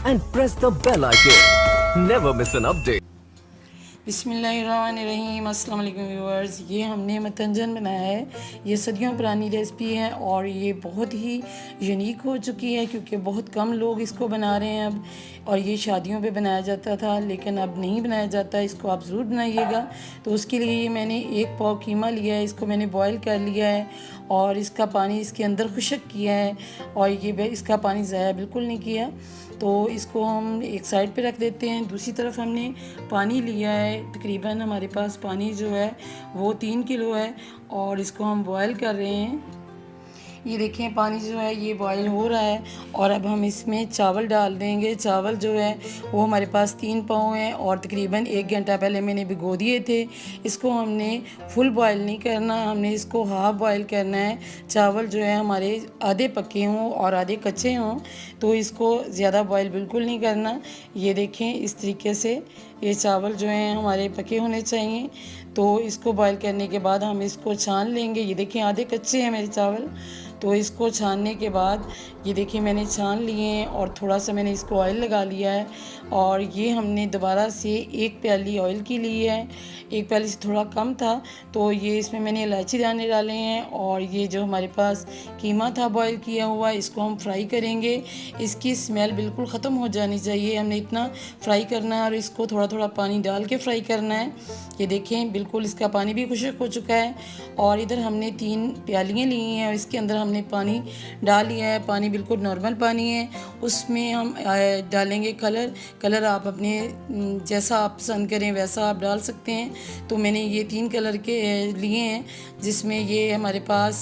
and press the bell icon. Never miss an update. बिस्मिल्लाहिर्रहमानिर्रहीम। अस्सलाम वालेकुम व्यूअर्स। ये हमने मतंजन बनाया है। ये सदियों पुरानी रेसिपी है और ये बहुत ही यूनिक हो चुकी है क्योंकि बहुत कम लोग इसको बना रहे हैं अब। और ये शादियों पे बनाया जाता था लेकिन अब नहीं बनाया जाता। इसको आप ज़रूर बनाइएगा। तो उसके लिए ये मैंने 1 पाव कीमा लिया है। इसको मैंने बॉयल कर लिया है और इसका पानी इसके अंदर खुश्क किया है और ये इसका पानी ज़ाया बिल्कुल नहीं किया। तो इसको हम एक साइड पे रख देते हैं। दूसरी तरफ हमने पानी लिया है। तकरीबन हमारे पास पानी जो है वो 3 किलो है और इसको हम बॉयल कर रहे हैं। ये देखें पानी जो है ये बॉयल हो रहा है और अब हम इसमें चावल डाल देंगे। चावल जो है वो हमारे पास 3 पाव हैं और तकरीबन 1 घंटा पहले मैंने भिगो दिए थे। इसको हमने फुल बॉयल नहीं करना, हमने इसको हाफ़ बॉयल करना है। चावल जो है हमारे आधे पके हों और आधे कच्चे हों, तो इसको ज़्यादा बॉयल बिल्कुल नहीं करना। ये देखें इस तरीके से ये चावल जो हैं हमारे पके होने चाहिए। तो इसको बॉयल करने के बाद हम इसको छान लेंगे। ये देखें आधे कच्चे हैं मेरे चावल। तो इसको छानने के बाद ये देखिए मैंने छान लिए हैं और थोड़ा सा मैंने इसको ऑयल लगा लिया है और ये हमने दोबारा से 1 प्याली ऑयल की ली है। 1 प्याली से थोड़ा कम था तो ये इसमें मैंने इलायची दाने डाले हैं और ये जो हमारे पास कीमा था बॉयल किया हुआ इसको हम फ्राई करेंगे। इसकी स्मेल बिल्कुल ख़त्म हो जानी चाहिए, हमने इतना फ्राई करना है और इसको थोड़ा थोड़ा पानी डाल के फ्राई करना है। ये देखें बिल्कुल इसका पानी भी खुश्क हो चुका है और इधर हमने 3 प्यालियाँ ली हैं और इसके अंदर हमने पानी डाल लिया है। पानी बिल्कुल नॉर्मल पानी है। उसमें हम डालेंगे कलर आप अपने जैसा आप पसंद करें वैसा आप डाल सकते हैं। तो मैंने ये 3 कलर के लिए हैं जिसमें ये हमारे पास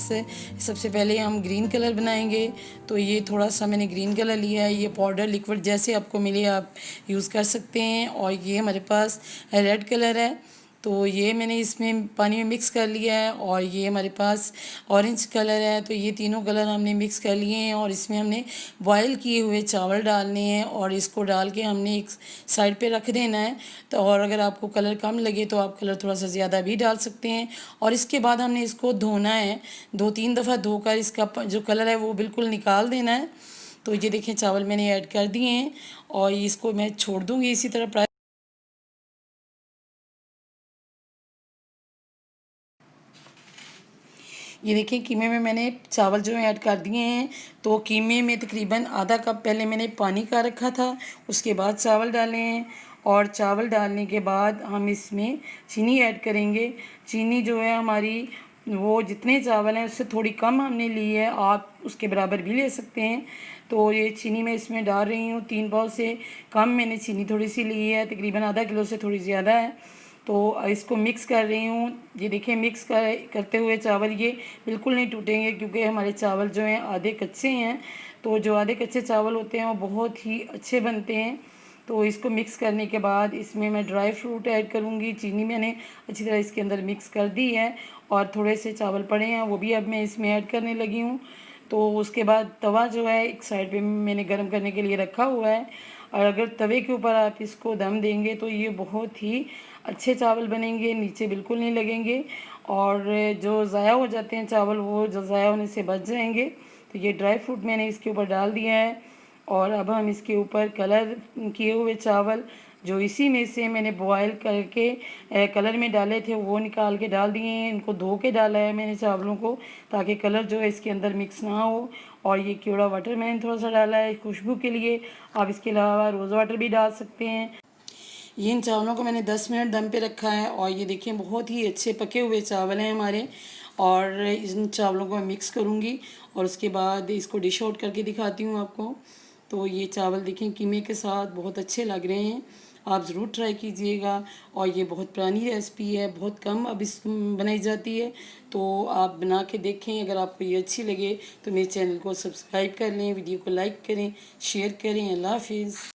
सबसे पहले हम ग्रीन कलर बनाएंगे। तो ये थोड़ा सा मैंने ग्रीन कलर लिया है। ये पाउडर लिक्विड जैसे आपको मिले आप यूज़ कर सकते हैं। और ये हमारे पास रेड कलर है तो ये मैंने इसमें पानी में मिक्स कर लिया है। और ये हमारे पास ऑरेंज कलर है। तो ये तीनों कलर हमने मिक्स कर लिए हैं और इसमें हमने बॉयल किए हुए चावल डालने हैं और इसको डाल के हमने एक साइड पे रख देना है। तो और अगर आपको कलर कम लगे तो आप कलर थोड़ा सा ज़्यादा भी डाल सकते हैं। और इसके बाद हमने इसको धोना है, 2-3 दफ़ा धोकर इसका जो कलर है वो बिल्कुल निकाल देना है। तो ये देखें चावल मैंने ऐड कर दिए हैं और इसको मैं छोड़ दूँगी इसी तरह। ये देखिए कीमे में मैंने चावल जो है ऐड कर दिए हैं। तो कीमे में तकरीबन आधा कप पहले मैंने पानी का रखा था, उसके बाद चावल डाले हैं और चावल डालने के बाद हम इसमें चीनी ऐड करेंगे। चीनी जो है हमारी वो जितने चावल हैं उससे थोड़ी कम हमने ली है, आप उसके बराबर भी ले सकते हैं। तो ये चीनी मैं इसमें डाल रही हूँ, 3 पाव से कम मैंने चीनी थोड़ी सी ली है, तकरीबन आधा किलो से थोड़ी ज़्यादा है। तो इसको मिक्स कर रही हूँ। ये देखिए मिक्स करते हुए चावल ये बिल्कुल नहीं टूटेंगे क्योंकि हमारे चावल जो हैं आधे कच्चे हैं। तो जो आधे कच्चे चावल होते हैं वो बहुत ही अच्छे बनते हैं। तो इसको मिक्स करने के बाद इसमें मैं ड्राई फ्रूट ऐड करूँगी। चीनी मैंने अच्छी तरह इसके अंदर मिक्स कर दी है और थोड़े से चावल पड़े हैं वो भी अब मैं इसमें ऐड करने लगी हूँ। तो उसके बाद तवा जो है एक साइड पे मैंने गर्म करने के लिए रखा हुआ है और अगर तवे के ऊपर आप इसको दम देंगे तो ये बहुत ही अच्छे चावल बनेंगे, नीचे बिल्कुल नहीं लगेंगे और जो ज़ाया हो जाते हैं चावल वो जो ज़ाया होने से बच जाएंगे। तो ये ड्राई फ्रूट मैंने इसके ऊपर डाल दिया है और अब हम इसके ऊपर कलर किए हुए चावल जो इसी में से मैंने बॉयल करके कलर में डाले थे वो निकाल के डाल दिए हैं। इनको धो के डाला है मैंने चावलों को ताकि कलर जो है इसके अंदर मिक्स ना हो। और ये कीड़ा वाटर मैंने थोड़ा सा डाला है खुशबू के लिए। आप इसके अलावा रोज़ वाटर भी डाल सकते हैं। ये इन चावलों को मैंने 10 मिनट दम पे रखा है और ये देखिए बहुत ही अच्छे पके हुए चावल हैं हमारे। और इन चावलों को मैं मिक्स करूँगी और उसके बाद इसको डिश आउट करके दिखाती हूँ आपको। तो ये चावल देखें कीमे के साथ बहुत अच्छे लग रहे हैं, आप ज़रूर ट्राई कीजिएगा। और ये बहुत पुरानी रेसिपी है, बहुत कम अब इस बनाई जाती है। तो आप बना के देखें, अगर आपको ये अच्छी लगे तो मेरे चैनल को सब्सक्राइब कर लें, वीडियो को लाइक करें, शेयर करें। अल्लाह हाफिज़।